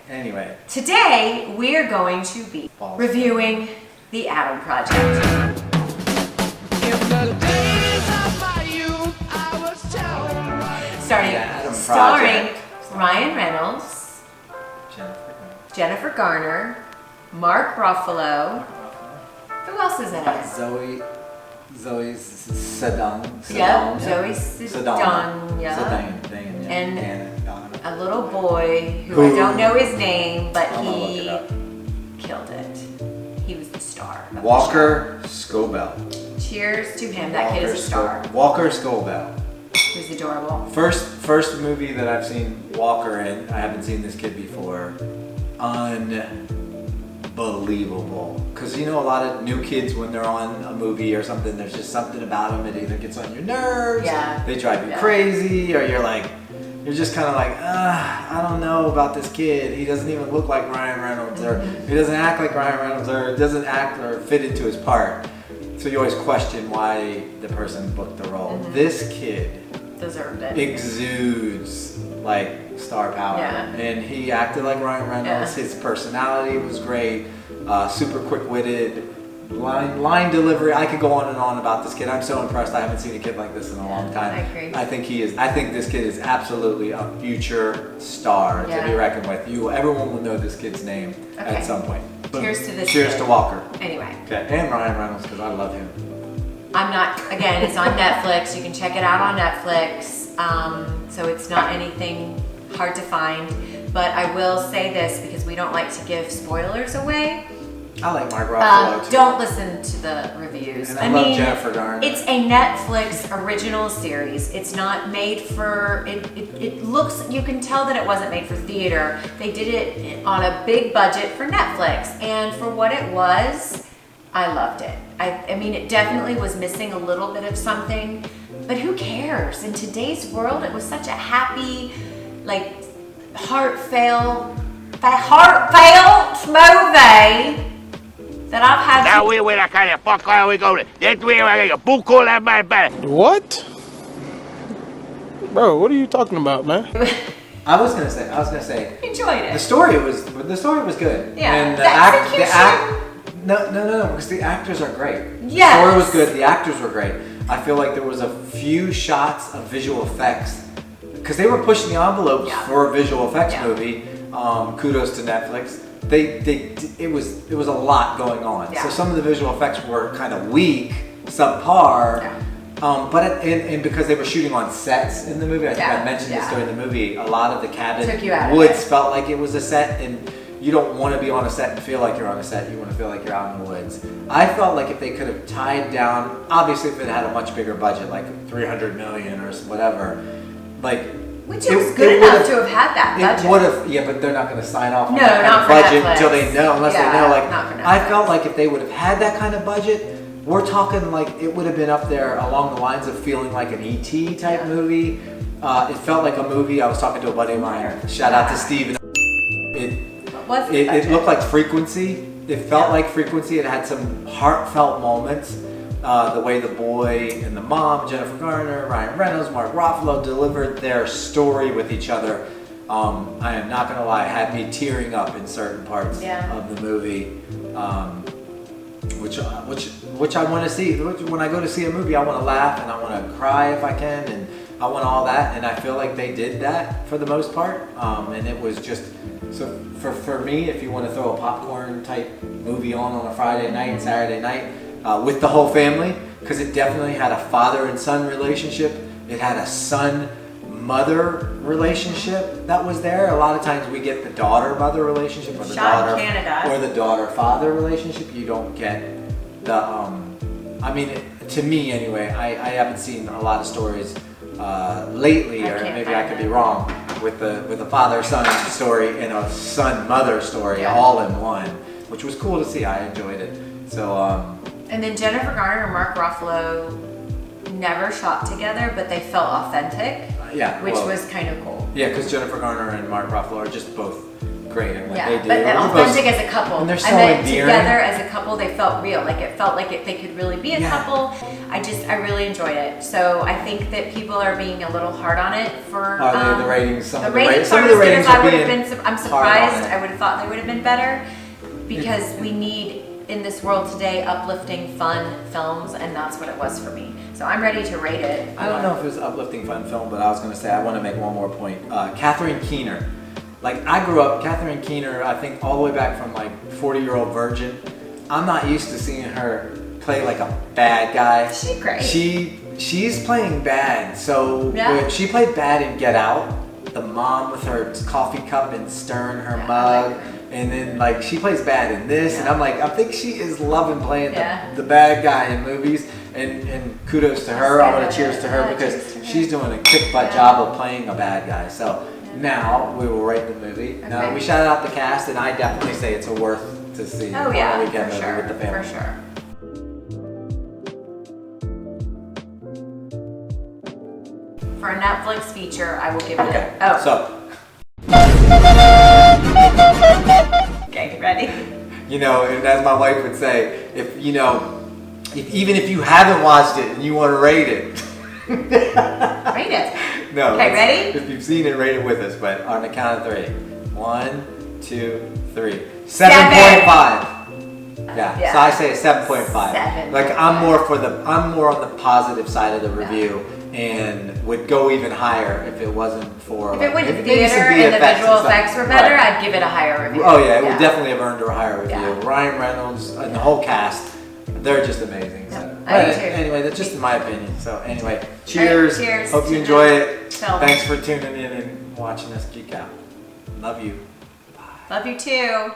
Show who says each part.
Speaker 1: Anyway.
Speaker 2: Today, we're going to be reviewing The Adam Project. Starring Ryan Reynolds, Jennifer Garner, Mark Ruffalo. Who else is in it?
Speaker 1: Zoe Saldana.
Speaker 2: Yep, Zoe Saldana. And a little boy who I don't know his name, but he killed it. He was the star.
Speaker 1: Walker Scobel.
Speaker 2: Cheers to him. That kid is a star.
Speaker 1: Walker Scobel.
Speaker 2: He's adorable.
Speaker 1: First movie that I've seen Walker in. I haven't seen this kid before. Unbelievable. Because you know a lot of new kids when they're on a movie or something, there's just something about them. It either gets on your nerves, they drive you crazy, or you're just kind of like, I don't know about this kid. He doesn't even look like Ryan Reynolds, or he doesn't act like Ryan Reynolds, or doesn't act or fit into his part. So you always question why the person booked the role. This kid
Speaker 2: deserved it.
Speaker 1: Exudes like star power, and he acted like Ryan Reynolds. His personality was great, super quick-witted, line delivery. I could go on and on about this kid. I'm so impressed. I haven't seen a kid like this in a long time.
Speaker 2: I agree.
Speaker 1: I think this kid is absolutely a future star to be reckoned with. Everyone will know this kid's name at some point.
Speaker 2: Cheers to this.
Speaker 1: Cheers to Walker.
Speaker 2: Anyway.
Speaker 1: Okay, and Ryan Reynolds, because I love him.
Speaker 2: Again, it's on Netflix. You can check it out on Netflix. So it's not anything hard to find. But I will say this because we don't like to give spoilers away.
Speaker 1: I like Mark Ruffalo too.
Speaker 2: Don't listen to the reviews.
Speaker 1: And I love Jennifer Garner.
Speaker 2: It's a Netflix original series. It's not made for, it looks, you can tell that it wasn't made for theater. They did it on a big budget for Netflix. And for what it was, I loved it. I mean, it definitely was missing a little bit of something, but who cares? In today's world, it was such a happy, like, heartfelt movie that I've had.
Speaker 3: Now we win a kind of fuck all we go to. That way I get a book call that my back.
Speaker 4: What? Bro, what are you talking about, man?
Speaker 1: I was gonna say.
Speaker 2: Enjoyed it.
Speaker 1: The story was good.
Speaker 2: Yeah.
Speaker 1: And no, because the actors are great.
Speaker 2: Yes.
Speaker 1: The story was good. The actors were great. I feel like there was a few shots of visual effects because they were pushing the envelope for a visual effects movie. Kudos to Netflix. It was a lot going on. So some of the visual effects were kind of weak, subpar. But because they were shooting on sets in the movie, I think I mentioned this during the movie. A lot of the cabin woods felt like it was a set, and you don't want to be on a set and feel like you're on a set. You want to feel like you're out in the woods. I felt like if they could have tied down, obviously if it had a much bigger budget, like $300 million or whatever,
Speaker 2: which was good enough to have had that budget.
Speaker 1: It would have, but they're not going to sign off on
Speaker 2: that
Speaker 1: kind of budget
Speaker 2: Netflix.
Speaker 1: Until they know, unless they know.
Speaker 2: Not for Netflix.
Speaker 1: I felt like if they would have had that kind of budget, we're talking like it would have been up there along the lines of feeling like an E.T. type movie. It felt like a movie. I was talking to a buddy of mine. Shout out to Steve. It looked like Frequency. It felt like Frequency. It had some heartfelt moments. The way the boy and the mom, Jennifer Garner, Ryan Reynolds, Mark Ruffalo delivered their story with each other. I am not gonna lie, it had me tearing up in certain parts of the movie, which I want to see. When I go to see a movie, I want to laugh and I want to cry if I can, and I want all that. And I feel like they did that for the most part. And it was just so for me, if you want to throw a popcorn type movie on a Friday night, Saturday night. With the whole family, because it definitely had a father and son relationship. It had a son-mother relationship that was there. A lot of times we get the daughter-mother relationship or the daughter-father relationship. You don't get the, to me anyway, I haven't seen a lot of stories lately, or maybe I could be wrong, with a father-son story and a son-mother story all in one, which was cool to see. I enjoyed it. So,
Speaker 2: and then Jennifer Garner and Mark Ruffalo never shot together, but they felt authentic.
Speaker 1: Yeah,
Speaker 2: which
Speaker 1: well,
Speaker 2: was kind of cool.
Speaker 1: Yeah, because Jennifer Garner and Mark Ruffalo are just both great at what they do.
Speaker 2: But authentic as a couple.
Speaker 1: And they're so
Speaker 2: I meant
Speaker 1: endearing.
Speaker 2: together as a couple, they felt real. Like it felt like they could really be a couple. I really enjoyed it. So I think that people are being a little hard on it for
Speaker 1: the ratings. Some of the
Speaker 2: ratings
Speaker 1: some
Speaker 2: aren't
Speaker 1: of the
Speaker 2: as good
Speaker 1: ratings
Speaker 2: as I
Speaker 1: are
Speaker 2: would have
Speaker 1: being
Speaker 2: been. I'm
Speaker 1: hard on
Speaker 2: surprised.
Speaker 1: it.
Speaker 2: I would have thought they would have been better because we need in this world today uplifting, fun films, and that's what it was for me. So I'm ready to rate it.
Speaker 1: I don't know if it was an uplifting fun film, but I was going to say I want to make one more point. Catherine Keener. Like I grew up, Catherine Keener, I think all the way back from like 40-Year-Old Virgin. I'm not used to seeing her play like a bad guy.
Speaker 2: She's great.
Speaker 1: She's playing bad. So she played bad in Get Out. The mom with her coffee cup and stirring her mug. And then like she plays bad in this, and I'm like, I think she is loving playing the bad guy in movies. And kudos to her. I want to cheers to her because she's doing a kick butt job of playing a bad guy. So now we will rate the movie.
Speaker 2: Okay.
Speaker 1: Now we shout out the cast, and I definitely say it's a worth to see.
Speaker 2: Oh yeah,
Speaker 1: weekend
Speaker 2: for
Speaker 1: movie
Speaker 2: sure.
Speaker 1: with the family.
Speaker 2: For sure. For a Netflix feature, I will give it.
Speaker 1: Okay.
Speaker 2: So. Okay, ready?
Speaker 1: You know, and as my wife would say, even if you haven't watched it and you want to rate it.
Speaker 2: Rate it.
Speaker 1: No.
Speaker 2: Okay, ready?
Speaker 1: If you've seen it, rate it with us. But on the count of 3. 1, 2, 3. 7.5. Yeah. So I say 7.5.
Speaker 2: 7.
Speaker 1: Like I'm more on the positive side of the review. And would go even higher if it wasn't for.
Speaker 2: If it went to
Speaker 1: maybe some
Speaker 2: theater and the visual
Speaker 1: stuff.
Speaker 2: effects were better,
Speaker 1: Right.
Speaker 2: I'd give it a higher review.
Speaker 1: Oh yeah, it would definitely have earned a higher review.
Speaker 2: Yeah.
Speaker 1: Ryan Reynolds and the whole cast, they're just amazing. So.
Speaker 2: I do
Speaker 1: But
Speaker 2: too.
Speaker 1: anyway, that's just my opinion. So anyway, cheers.
Speaker 2: Cheers.
Speaker 1: Hope you
Speaker 2: to
Speaker 1: enjoy
Speaker 2: the
Speaker 1: it.
Speaker 2: film.
Speaker 1: Thanks for tuning in and watching us geek out. Love you.
Speaker 2: Love you too.